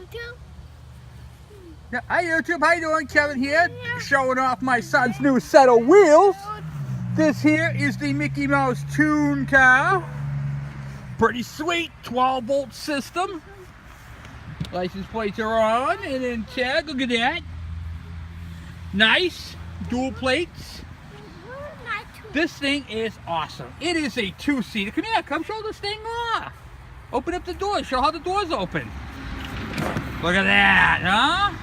YouTube. Yeah, hi YouTube, how you doing? Kevin here, showing off my son's new set of wheels. This here is the Mickey Mouse Toon car. Pretty sweet, 12-volt system. License plates are on and in check. Look at that. Nice, dual plates. This thing is awesome. It is a two-seater. Come here, come show this thing off. Open up the doors, show how the doors open. Look at that, huh?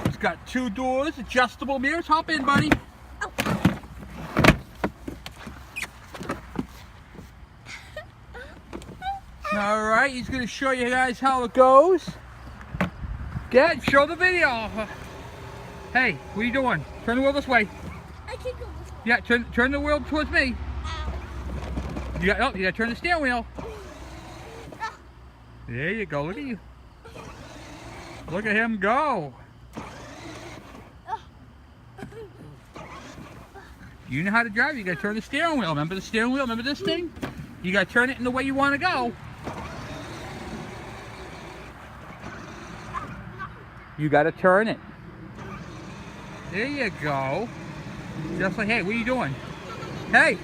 It's got two doors, adjustable mirrors. Hop in, buddy. All right, he's going to show you guys how it goes. Dad, show the video. Hey, what are you doing? Turn the wheel this way. I can't go this way. Yeah, turn the wheel towards me. You got to turn the steering wheel. There you go. Look at you. Look at him go. You know how to drive. You got to turn the steering wheel. Remember the steering wheel? Remember this thing? You got to turn it in the way you want to go. You got to turn it. There you go. Just like, hey, what are you doing? Hey,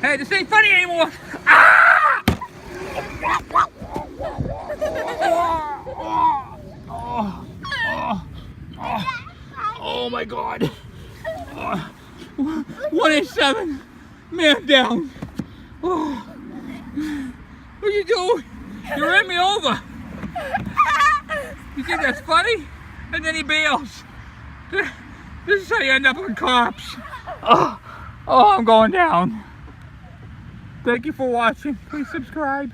this ain't funny anymore. Ah! Oh my God. 187. Man down. Oh. What are you doing? You ran me over. You think that's funny? And then he bails. This is how you end up on cops. Oh, I'm going down. Thank you for watching. Please subscribe.